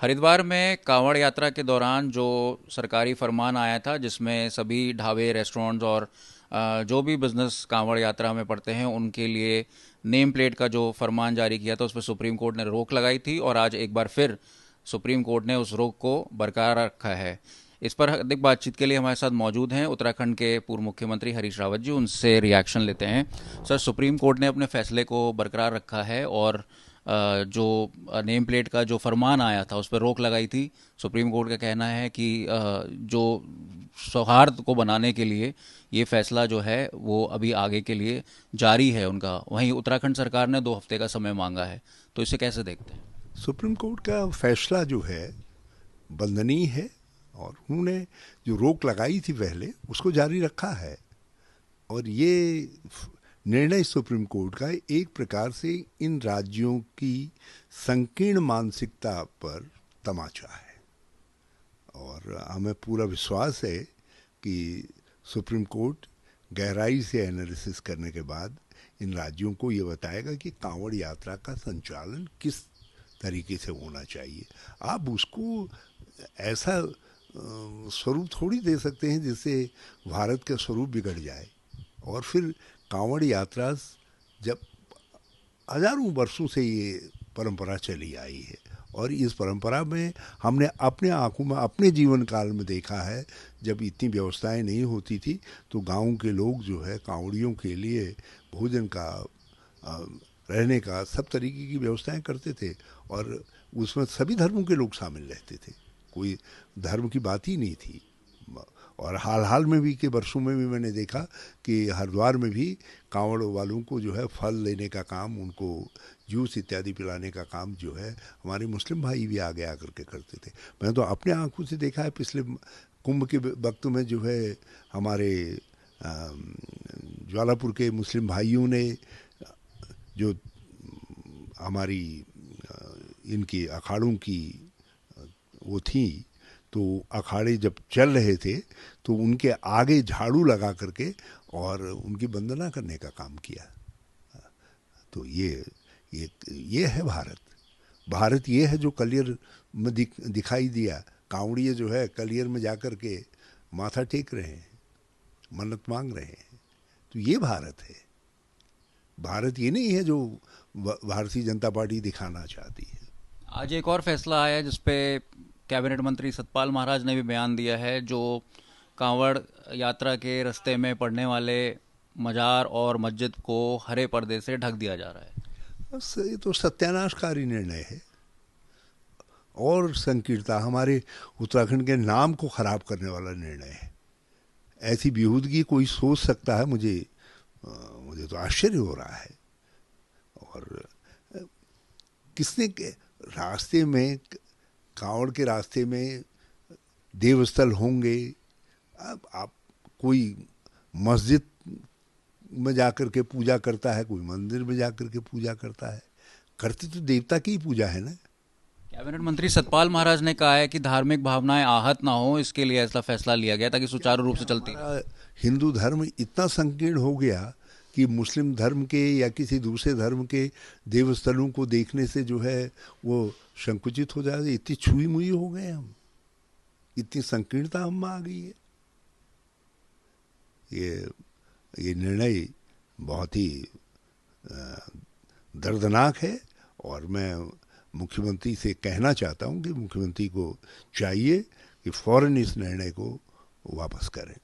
हरिद्वार में कांवड़ यात्रा के दौरान जो सरकारी फरमान आया था जिसमें सभी ढाबे रेस्टोरेंट्स और जो भी बिजनेस कांवड़ यात्रा में पड़ते हैं उनके लिए नेम प्लेट का जो फरमान जारी किया था उस पर सुप्रीम कोर्ट ने रोक लगाई थी और आज एक बार फिर सुप्रीम कोर्ट ने उस रोक को बरकरार रखा है। इस पर अधिक बातचीत के लिए हमारे साथ मौजूद हैं उत्तराखंड के पूर्व मुख्यमंत्री हरीश रावत जी। उनसे रिएक्शन लेते हैं। सर, सुप्रीम कोर्ट ने अपने फैसले को बरकरार रखा है और जो नेम प्लेट का जो फरमान आया था उस पर रोक लगाई थी। सुप्रीम कोर्ट का कहना है कि जो सौहार्द को बनाने के लिए ये फैसला जो है वो अभी आगे के लिए जारी है उनका। वहीं उत्तराखंड सरकार ने 2 हफ्ते का समय मांगा है, तो इसे कैसे देखते हैं? सुप्रीम कोर्ट का फैसला जो है बंदनीय है, और उन्होंने जो रोक लगाई थी पहले उसको जारी रखा है। और ये निर्णय सुप्रीम कोर्ट का एक प्रकार से इन राज्यों की संकीर्ण मानसिकता पर तमाचा है। और हमें पूरा विश्वास है कि सुप्रीम कोर्ट गहराई से एनालिसिस करने के बाद इन राज्यों को ये बताएगा कि कांवड़ यात्रा का संचालन किस तरीके से होना चाहिए। आप उसको ऐसा स्वरूप थोड़ी दे सकते हैं जिससे भारत का स्वरूप बिगड़ जाए। और फिर कांवड़ यात्रा जब हजारों वर्षों से ये परंपरा चली आई है, और इस परंपरा में हमने अपने आंखों में अपने जीवन काल में देखा है, जब इतनी व्यवस्थाएं नहीं होती थी तो गांव के लोग जो है कांवड़ियों के लिए भोजन का, रहने का, सब तरीके की व्यवस्थाएं करते थे। और उसमें सभी धर्मों के लोग शामिल रहते थे, कोई धर्म की बात ही नहीं थी। और हाल हाल में भी के वर्षों में भी मैंने देखा कि हरिद्वार में भी कांवड़ वालों को जो है फल लेने का काम, उनको जूस इत्यादि पिलाने का काम जो है हमारे मुस्लिम भाई भी आगे आकर के करते थे। मैंने तो अपने आंखों से देखा है, पिछले कुंभ के वक्त में जो है हमारे ज्वालापुर के मुस्लिम भाइयों ने, जो हमारी इनकी अखाड़ों की वो थी, तो अखाड़े जब चल रहे थे तो उनके आगे झाड़ू लगा करके और उनकी वंदना करने का काम किया। तो ये है भारत। भारत ये है जो कलियर में दिखाई दिया। कांवड़िए जो है कलियर में जाकर के माथा टेक रहे हैं, मन्नत मांग रहे हैं। तो ये भारत है। भारत ये नहीं है जो भारतीय जनता पार्टी दिखाना चाहती है। आज एक और फैसला आया है जिसपे कैबिनेट मंत्री सतपाल महाराज ने भी बयान दिया है। जो कांवड़ यात्रा के रास्ते में पड़ने वाले मजार और मस्जिद को हरे पर्दे से ढक दिया जा रहा है। बस ये तो सत्यानाशकारी निर्णय है और संकीर्णता, हमारे उत्तराखंड के नाम को खराब करने वाला निर्णय है। ऐसी बेहूदगी कोई सोच सकता है? मुझे तो आश्चर्य हो रहा है। और किसने रास्ते में, कांवड़ के रास्ते में देवस्थल होंगे। अब आप कोई मस्जिद में जाकर के पूजा करता है, कोई मंदिर में जाकर के पूजा करता है, करते तो देवता की ही पूजा है ना। कैबिनेट मंत्री सतपाल महाराज ने कहा है कि धार्मिक भावनाएं आहत ना हो, इसके लिए ऐसा फैसला लिया गया ताकि सुचारू रूप से चलती रहे। हमारा हिंदू धर्म इतना संकीर्ण हो गया कि मुस्लिम धर्म के या किसी दूसरे धर्म के देवस्थलों को देखने से जो है वो संकुचित हो जाए। इतनी छुई मुई हो गए हम, इतनी संकीर्णता हम में आ गई है। ये निर्णय बहुत ही दर्दनाक है। और मैं मुख्यमंत्री से कहना चाहता हूं कि मुख्यमंत्री को चाहिए कि फौरन इस निर्णय को वापस करें।